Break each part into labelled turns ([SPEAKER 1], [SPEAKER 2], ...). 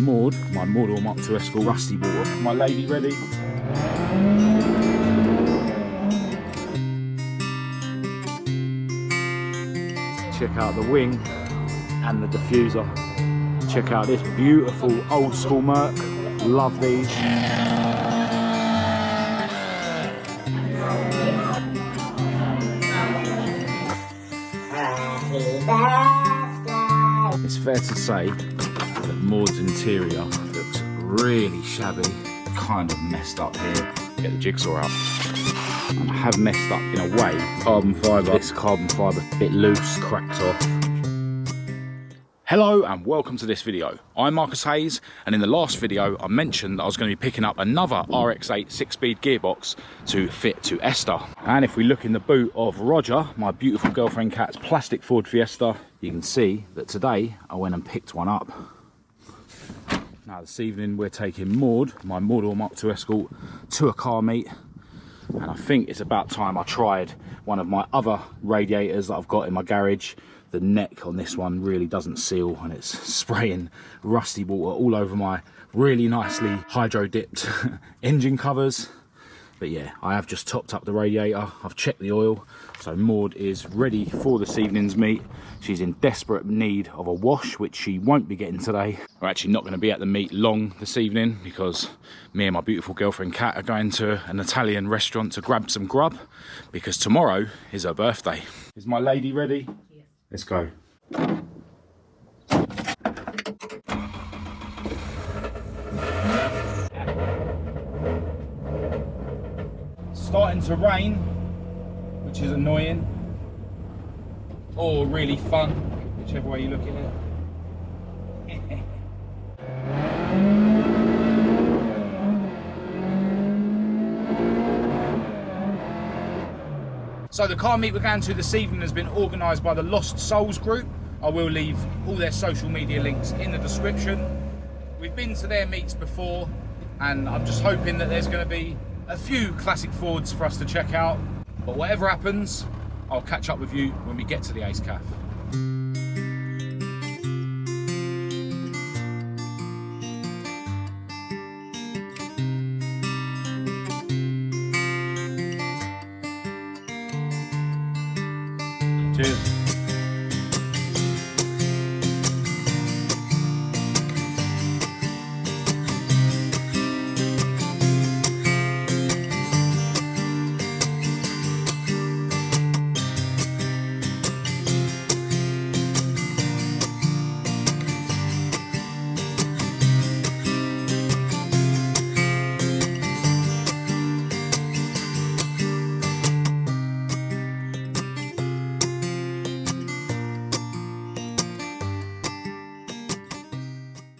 [SPEAKER 1] Maude, my moredoor Mk2 Escort rusty water. My lady ready? Check out the wing and the diffuser. Check out this beautiful old school Merc. Love these. It's fair to say that Maude's interior looks really shabby, kind of messed up here. Get the jigsaw out. And I have messed up in a way. Carbon fibre, this carbon fibre a bit loose, cracked off. Hello and welcome to this video. I'm Marcus Hayes, and in the last video I mentioned that I was going to be picking up another RX-8 6-speed gearbox to fit to Esther. And if we look in the boot of Roger, my beautiful girlfriend Kat's plastic Ford Fiesta, you can see that today I went and picked one up. Now this evening we're taking Maude, my moredoor Mk2 Escort, to a car meet. And I think it's about time I tried one of my other radiators that I've got in my garage. The neck on this one really doesn't seal, and it's spraying rusty water all over my really nicely hydro dipped engine covers. But yeah, I have just topped up the radiator, I've checked the oil, so Maude is ready for this evening's meet. She's in desperate need of a wash, which she won't be getting today. We're actually not going to be at the meet long this evening because me and my beautiful girlfriend Kat are going to an Italian restaurant to grab some grub, because tomorrow is her birthday. Is my lady ready? Yes. Let's go. Starting to rain, which is annoying, or really fun, whichever way you look at it. So the car meet we're going to this evening has been organised by the Lost Souls group. I will leave all their social media links in the description. We've been to their meets before, and I'm just hoping that there's going to be a few classic Fords for us to check out. But whatever happens, I'll catch up with you when we get to the Ace Cafe. Cheers.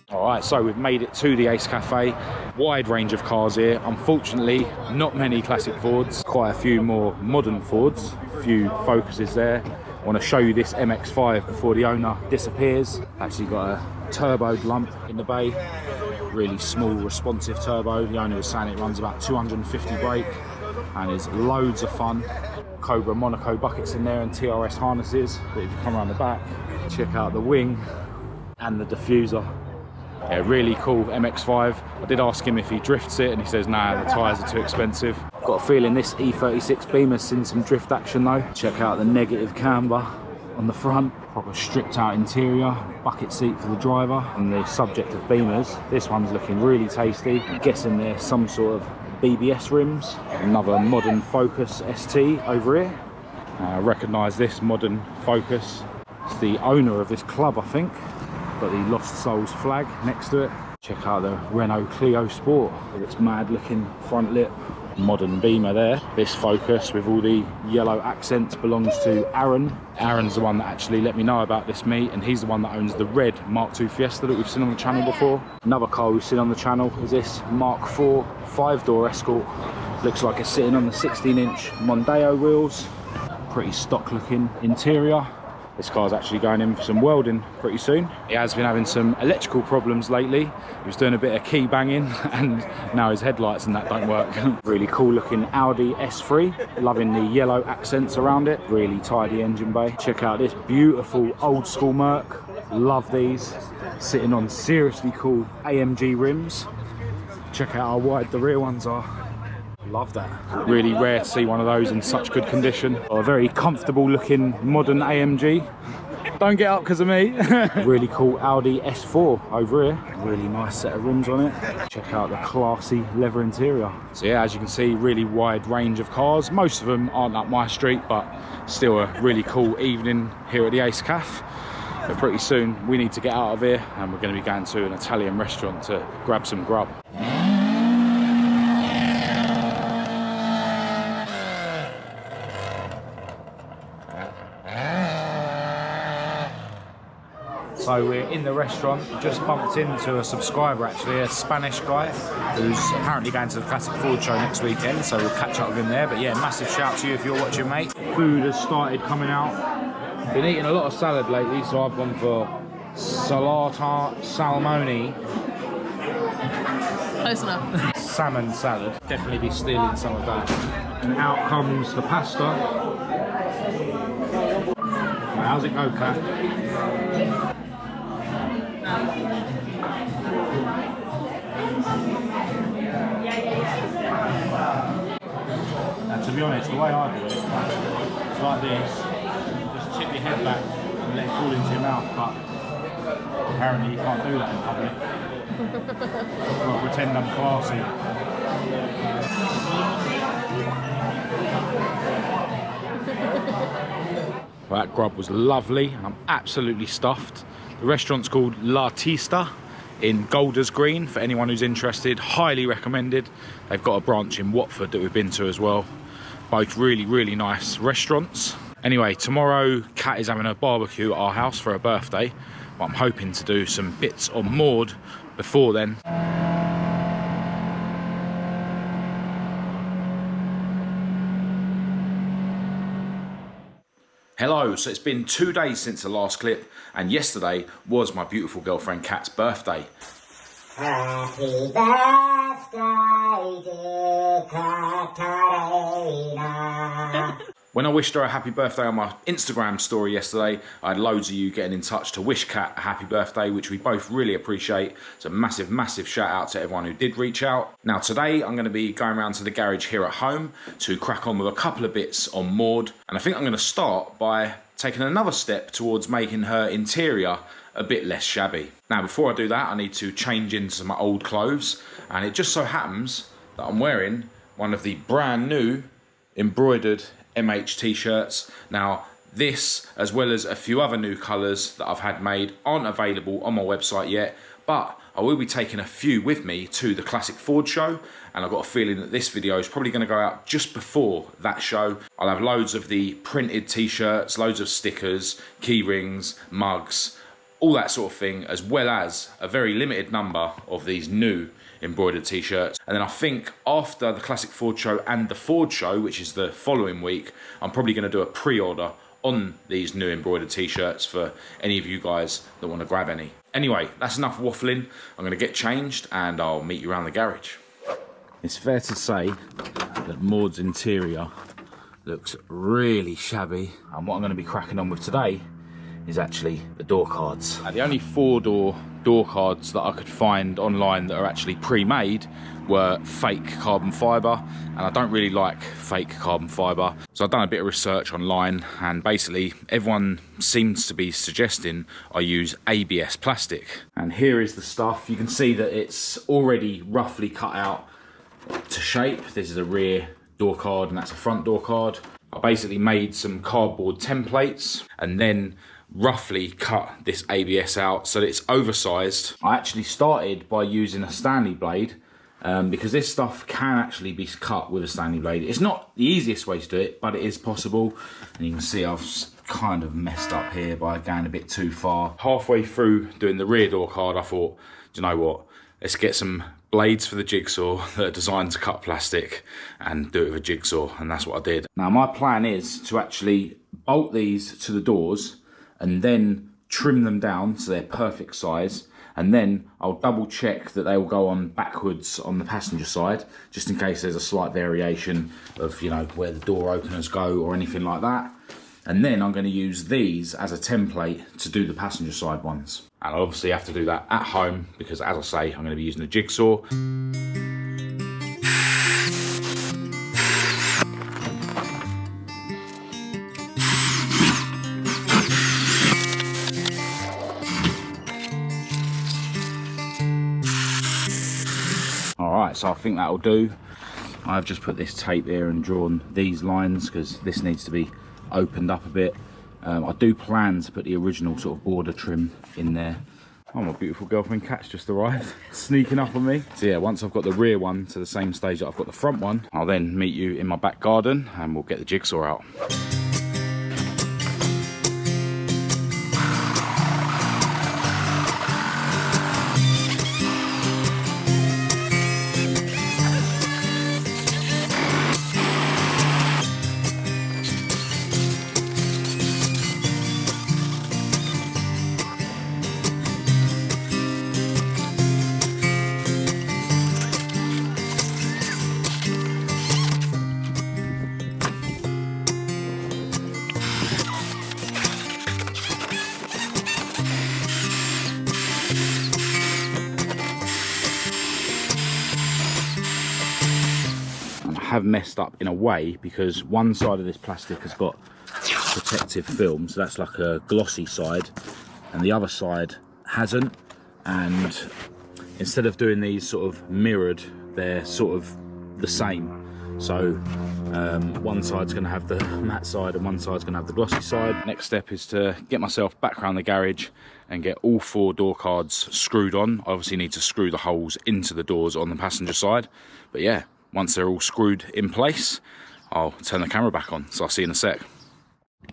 [SPEAKER 1] Alright, so we've made it to the Ace Cafe. Wide range of cars here. Unfortunately, not many classic Fords. Quite a few more modern Fords. A few Focuses there. I want to show you this MX-5 before the owner disappears. Actually got a turboed lump in the bay. Really small, responsive turbo. The owner was saying it runs about 250 brake and is loads of fun. Cobra Monaco buckets in there and TRS harnesses. But if you come around the back, check out the wing and the diffuser. Yeah, really cool MX-5. I did ask him if he drifts it and he says nah, the tyres are too expensive. Got a feeling this E36 Beamer's seen some drift action though. Check out the negative camber on the front. Proper stripped out interior, bucket seat for the driver. And the subject of Beamers, this one's looking really tasty. I'm guessing there's some sort of BBS rims. Another modern Focus ST over here. I recognise this modern Focus. It's the owner of this club, I think. Got the Lost Souls flag next to it. Check out the Renault Clio Sport with its mad looking front lip. Modern Beamer there. This Focus with all the yellow accents belongs to Aaron. Aaron's the one that actually let me know about this meet, and he's the one that owns the red Mk2 Fiesta that we've seen on the channel before. Another car we've seen on the channel is this Mk4 5-door Escort. Looks like it's sitting on the 16-inch Mondeo wheels. Pretty stock looking interior. This car's actually going in for some welding pretty soon. He has been having some electrical problems lately. He was doing a bit of key banging and now his headlights and that don't work. Really cool looking Audi S3. Loving the yellow accents around it. Really tidy engine bay. Check out this beautiful old school Merc. Love these. Sitting on seriously cool AMG rims. Check out how wide the rear ones are. Love that. Really rare to see one of those in such good condition. A very comfortable looking modern AMG. Don't get up because of me. Really cool Audi S4 over here. Really nice set of rims on it. Check out the classy leather interior. So yeah, as you can see, really wide range of cars. Most of them aren't up my street, but still a really cool evening here at the Ace Cafe. But pretty soon we need to get out of here and we're going to be going to an Italian restaurant to grab some grub. So we're in the restaurant, just bumped into a subscriber actually, a Spanish guy who's apparently going to the Classic Ford show next weekend, so we'll catch up with him there. But yeah, massive shout to you if you're watching, mate. Food has started coming out. Been eating a lot of salad lately, so I've gone for salata salmoni.
[SPEAKER 2] Close enough.
[SPEAKER 1] Salmon salad. Definitely be stealing some of that. And out comes the pasta. How's it go, Kat? Now, to be honest, the way I do it is like this. Just tip your head back and let it fall into your mouth, but apparently you can't do that in public. I've got to pretend I'm classy. Well, that grub was lovely and I'm absolutely stuffed. The restaurant's called L'Artista in Golders Green, for anyone who's interested. Highly recommended. They've got a branch in Watford that we've been to as well. Both really, really nice restaurants. Anyway, tomorrow Kat is having a barbecue at our house for her birthday, but I'm hoping to do some bits on Maude before then. Hello, so it's been 2 days since the last clip, and yesterday was my beautiful girlfriend Kat's birthday. Happy birthday, dear Katarina. When I wished her a happy birthday on my Instagram story yesterday, I had loads of you getting in touch to wish Kat a happy birthday, which we both really appreciate. So massive, massive shout out to everyone who did reach out. Now today I'm going to be going around to the garage here at home to crack on with a couple of bits on Maude. And I think I'm going to start by taking another step towards making her interior a bit less shabby. Now before I do that, I need to change into my old clothes. And it just so happens that I'm wearing one of the brand new embroidered MH t-shirts. Now this, as well as a few other new colours that I've had made, aren't available on my website yet, but I will be taking a few with me to the Classic Ford show, and I've got a feeling that this video is probably going to go out just before that show. I'll have loads of the printed t-shirts, loads of stickers, key rings, mugs, all that sort of thing, as well as a very limited number of these new embroidered t-shirts. And then I think after the Classic Ford show and the Ford show, which is the following week, I'm probably going to do a pre-order on these new embroidered t-shirts for any of you guys that want to grab any. Anyway, that's enough waffling. I'm going to get changed and I'll meet you around the garage. It's fair to say that Maude's interior looks really shabby, and what I'm going to be cracking on with today is actually the door cards. The only four-door door cards that I could find online that are actually pre-made were fake carbon fibre, and I don't really like fake carbon fibre. So I've done a bit of research online, and basically everyone seems to be suggesting I use ABS plastic. And here is the stuff. You can see that it's already roughly cut out to shape. This is a rear door card and that's a front door card. I basically made some cardboard templates and then roughly cut this ABS out so that it's oversized. I actually started by using a Stanley blade because this stuff can actually be cut with a Stanley blade. It's not the easiest way to do it, but it is possible. And you can see I've kind of messed up here by going a bit too far. Halfway through doing the rear door card, I thought, do you know what? Let's get some blades for the jigsaw that are designed to cut plastic and do it with a jigsaw, and that's what I did. Now my plan is to actually bolt these to the doors and then trim them down so they're perfect size, and then I'll double check that they will go on backwards on the passenger side, just in case there's a slight variation of, you know, where the door openers go or anything like that. And then I'm going to use these as a template to do the passenger side ones. And I obviously have to do that at home because, as I say, I'm going to be using a jigsaw. Alright, so I think that'll do. I've just put this tape here and drawn these lines because this needs to be opened up a bit. I do plan to put the original sort of border trim in there. Oh, my beautiful girlfriend Cat's just arrived, sneaking up on me. So yeah, once I've got the rear one to the same stage that I've got the front one, I'll then meet you in my back garden and we'll get the jigsaw out. Have messed up in a way because one side of this plastic has got protective film, so that's like a glossy side, and the other side hasn't. And instead of doing these sort of mirrored, they're sort of the same. So one side's going to have the matte side and one side's going to have the glossy side. Next step is to get myself back around the garage and get all 4 door cards screwed on. I obviously need to screw the holes into the doors on the passenger side, but yeah, once they're all screwed in place, I'll turn the camera back on. So I'll see you in a sec.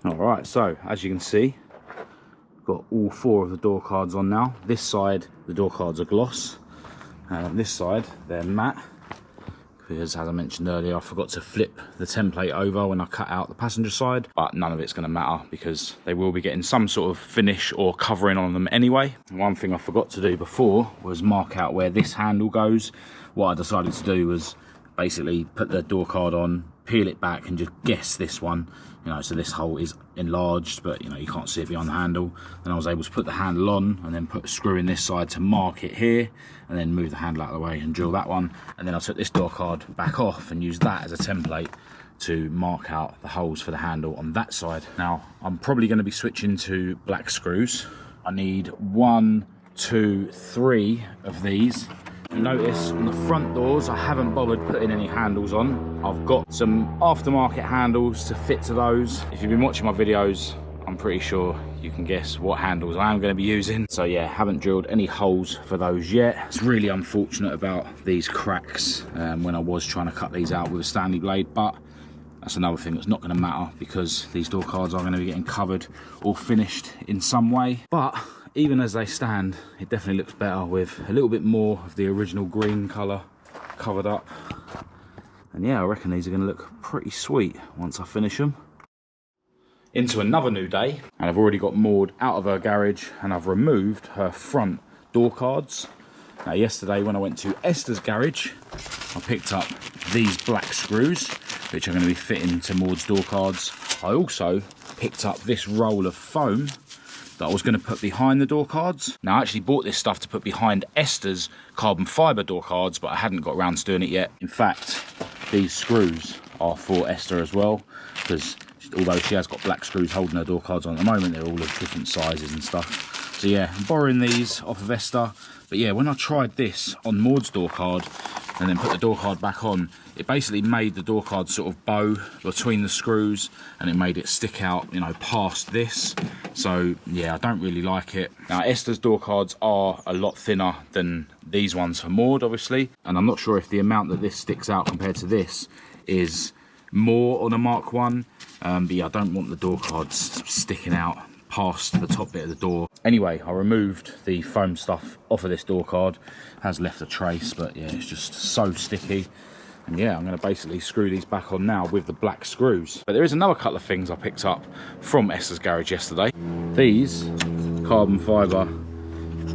[SPEAKER 1] All right, so as you can see, I've got all 4 of the door cards on now. This side, the door cards are gloss. This side, they're matte. Because as I mentioned earlier, I forgot to flip the template over when I cut out the passenger side. But none of it's going to matter because they will be getting some sort of finish or covering on them anyway. One thing I forgot to do before was mark out where this handle goes. What I decided to do was basically put the door card on, peel it back and just guess this one, you know, so this hole is enlarged, but you know, you can't see it behind the handle. And I was able to put the handle on and then put a screw in this side to mark it here, and then move the handle out of the way and drill that one. And then I took this door card back off and used that as a template to mark out the holes for the handle on that side. Now I'm probably going to be switching to black screws. I need 1, 2, 3 of these. Notice on the front doors I haven't bothered putting any handles on. I've got some aftermarket handles to fit to those. If you've been watching my videos, I'm pretty sure you can guess what handles I am going to be using. So yeah, haven't drilled any holes for those yet. It's really unfortunate about these cracks when I was trying to cut these out with a Stanley blade, but that's another thing that's not going to matter because these door cards are going to be getting covered or finished in some way. But even as they stand, it definitely looks better with a little bit more of the original green colour covered up. And yeah, I reckon these are going to look pretty sweet once I finish them. Into another new day, and I've already got Maude out of her garage and I've removed her front door cards. Now yesterday when I went to Esther's garage, I picked up these black screws, which are going to be fitting to Maude's door cards. I also picked up this roll of foam that I was going to put behind the door cards. Now I actually bought this stuff to put behind Esther's carbon fibre door cards, but I hadn't got around to doing it yet. In fact, these screws are for Esther as well, because although she has got black screws holding her door cards on at the moment, they're all of different sizes and stuff. So yeah, I'm borrowing these off of Esther. But yeah, when I tried this on Maude's door card and then put the door card back on, it basically made the door card sort of bow between the screws and it made it stick out, you know, past this. So yeah, I don't really like it. Now Esther's door cards are a lot thinner than these ones for Maude, obviously. And I'm not sure if the amount that this sticks out compared to this is more on a Mark 1. But yeah, I don't want the door cards sticking out past the top bit of the door. Anyway, I removed the foam stuff off of this door card. Has left a trace, but yeah, it's just so sticky. And yeah, I'm going to basically screw these back on now with the black screws. But there is another couple of things I picked up from Esther's garage yesterday. These carbon fibre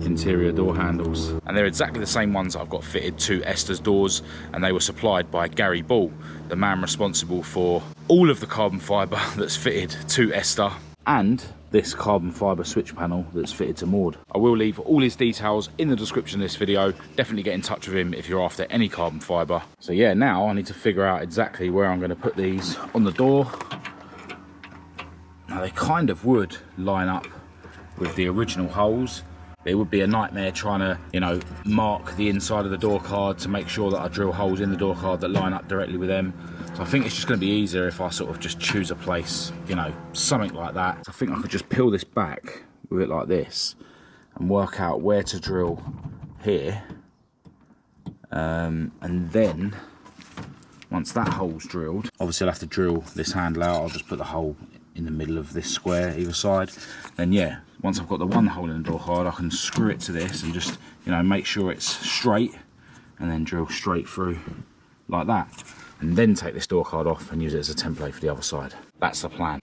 [SPEAKER 1] interior door handles, and they're exactly the same ones that I've got fitted to Esther's doors, and they were supplied by Gary Ball, the man responsible for all of the carbon fibre that's fitted to Esther. And this carbon fibre switch panel that's fitted to Maude. I will leave all his details in the description of this video. Definitely get in touch with him if you're after any carbon fibre. So yeah, now I need to figure out exactly where I'm going to put these on the door. Now they kind of would line up with the original holes. It would be a nightmare trying to, you know, mark the inside of the door card to make sure that I drill holes in the door card that line up directly with them. So I think it's just going to be easier if I sort of just choose a place, you know, something like that. So I think I could just peel this back with it like this and work out where to drill here. And then once that hole's drilled, obviously I'll have to drill this handle out. I'll just put the hole in the middle of this square either side. Then yeah, once I've got the one hole in the door card, I can screw it to this and just, you know, make sure it's straight and then drill straight through like that. And then take this door card off and use it as a template for the other side. That's the plan.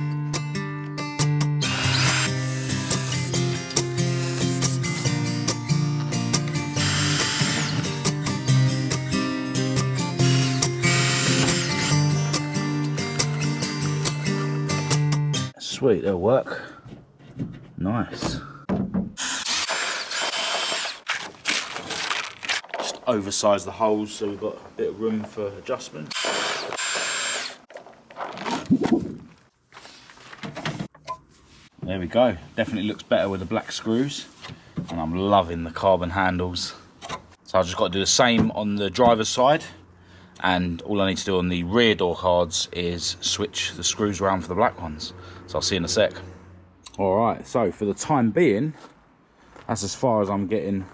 [SPEAKER 1] Sweet, that'll work. Nice. Just oversize the holes so we've got a bit of room for adjustment. There we go. Definitely looks better with the black screws. And I'm loving the carbon handles. So I've just got to do the same on the driver's side. And all I need to do on the rear door cards is switch the screws around for the black ones. So I'll see you in a sec. Alright, so for the time being, that's as far as I'm getting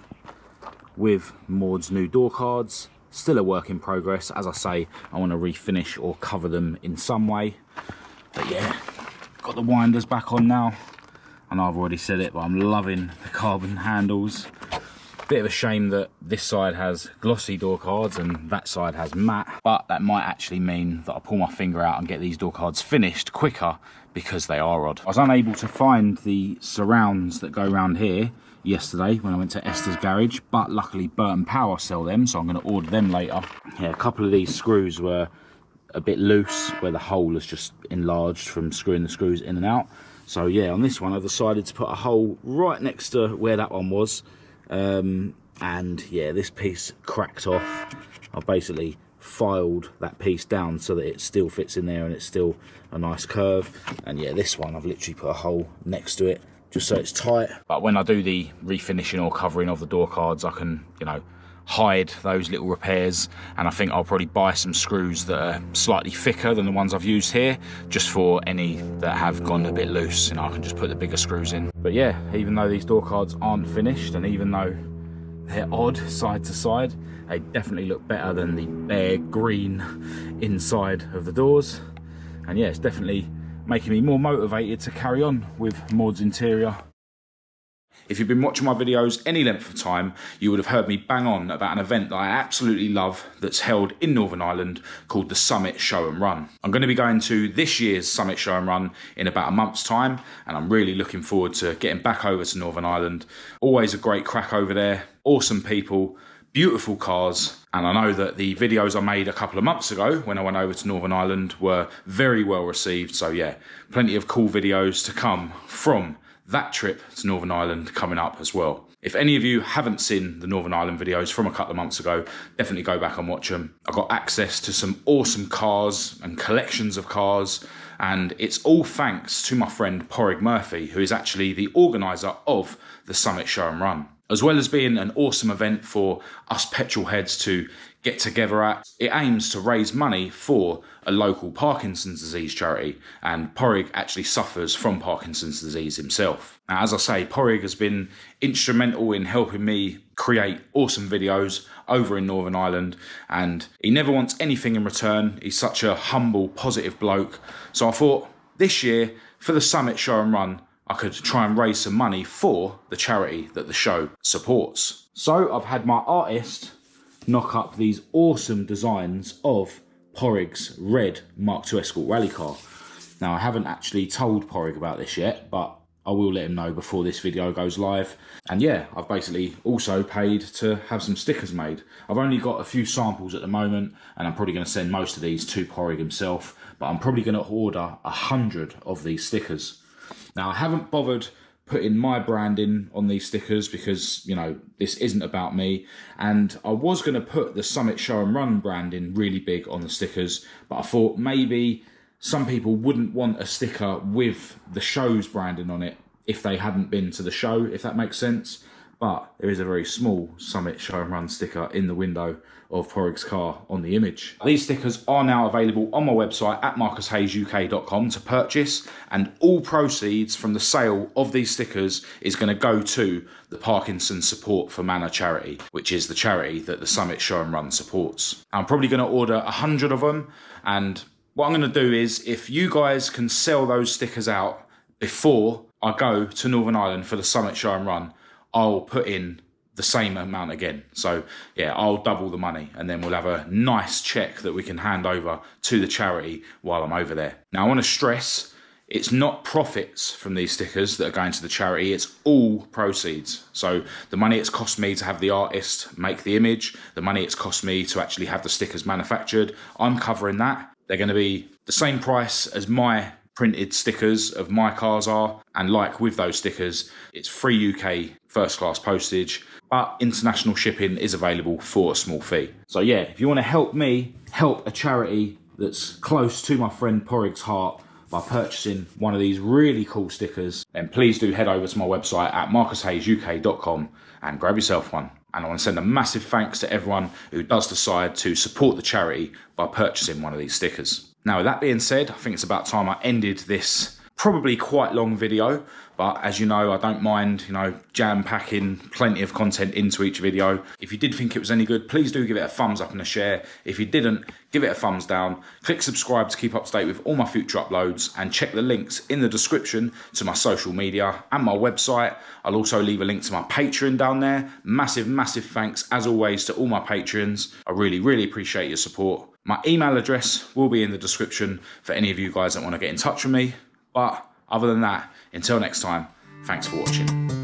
[SPEAKER 1] with Maude's new door cards. Still a work in progress. As I say, I want to refinish or cover them in some way. But yeah, got the winders back on now. I know I've already said it, but I'm loving the carbon handles. Bit of a shame that this side has glossy door cards and that side has matte, but that might actually mean that I pull my finger out and get these door cards finished quicker because they are odd. I was unable to find the surrounds that go around here yesterday when I went to Esther's garage, but luckily Burton Power sell them, so I'm going to order them later. Yeah, a couple of these screws were a bit loose where the hole is just enlarged from screwing the screws in and out. So yeah, on this one I decided to put a hole right next to where that one was. And yeah, this piece cracked off. I basically filed that piece down so that it still fits in there and it's still a nice curve. And yeah, this one I've literally put a hole next to it just so it's tight. But when I do the refinishing or covering of the door cards, I can, you know, hide those little repairs. And I think I'll probably buy some screws that are slightly thicker than the ones I've used here, just for any that have gone a bit loose, and I can just put the bigger screws in. But yeah, even though these door cards aren't finished, and even though they're odd side to side, they definitely look better than the bare green inside of the doors. And yeah, it's definitely making me more motivated to carry on with Maude's interior. If you've been watching my videos any length of time, you would have heard me bang on about an event that I absolutely love that's held in Northern Ireland called the Summit Show and Run. I'm going to be going to this year's Summit Show and Run in about a month's time, and I'm really looking forward to getting back over to Northern Ireland. Always a great crack over there, awesome people, beautiful cars, and I know that the videos I made a couple of months ago when I went over to Northern Ireland were very well received. So yeah, plenty of cool videos to come from that trip to Northern Ireland coming up as well. If any of you haven't seen the Northern Ireland videos from a couple of months ago, definitely go back and watch them. I got access to some awesome cars and collections of cars, and it's all thanks to my friend Porrig Murphy, who is actually the organiser of the Summit Show and Run. As well as being an awesome event for us petrol heads to get together at, it aims to raise money for a local Parkinson's disease charity, and Porrig actually suffers from Parkinson's disease himself. Now, as I say, Porrig has been instrumental in helping me create awesome videos over in Northern Ireland, and he never wants anything in return. He's such a humble, positive bloke. So I thought this year, for the Summit Show and Run, I could try and raise some money for the charity that the show supports. So I've had my artist knock up these awesome designs of Porrig's red Mk2 Escort rally car. Now, I haven't actually told Porrig about this yet, but I will let him know before this video goes live. And yeah, I've basically also paid to have some stickers made. I've only got a few samples at the moment, and I'm probably going to send most of these to Porrig himself, but I'm probably going to order 100 of these stickers. Now, I haven't bothered putting my branding on these stickers because, you know, this isn't about me. And I was going to put the Summit Show and Run branding really big on the stickers, but I thought maybe some people wouldn't want a sticker with the show's branding on it if they hadn't been to the show, if that makes sense. But there is a very small Summit Show and Run sticker in the window of Porrig's car on the image. These stickers are now available on my website at marcushayesuk.com to purchase, and all proceeds from the sale of these stickers is going to go to the Parkinson Support for Manor charity, which is the charity that the Summit Show and Run supports. I'm probably going to order 100 of them, and what I'm going to do is, if you guys can sell those stickers out before I go to Northern Ireland for the Summit Show and Run, I'll put in the same amount again. So yeah, I'll double the money, and then we'll have a nice check that we can hand over to the charity while I'm over there. Now, I want to stress, it's not profits from these stickers that are going to the charity, it's all proceeds. So the money it's cost me to have the artist make the image, the money it's cost me to actually have the stickers manufactured, I'm covering that. They're going to be the same price as my printed stickers of my cars are, and like with those stickers, it's free UK first class postage, but international shipping is available for a small fee. So yeah, if you want to help me help a charity that's close to my friend Porrig's heart by purchasing one of these really cool stickers, then please do head over to my website at marcushayesuk.com and grab yourself one. And I want to send a massive thanks to everyone who does decide to support the charity by purchasing one of these stickers. Now, with that being said, I think it's about time I ended this probably quite long video, but as you know, I don't mind, you know, jam-packing plenty of content into each video. If you did think it was any good, please do give it a thumbs up and a share. If you didn't, give it a thumbs down. Click subscribe to keep up to date with all my future uploads, and check the links in the description to my social media and my website. I'll also leave a link to my Patreon down there. Massive, massive thanks, as always, to all my Patreons. I really, really appreciate your support. My email address will be in the description for any of you guys that want to get in touch with me. But other than that, until next time, thanks for watching.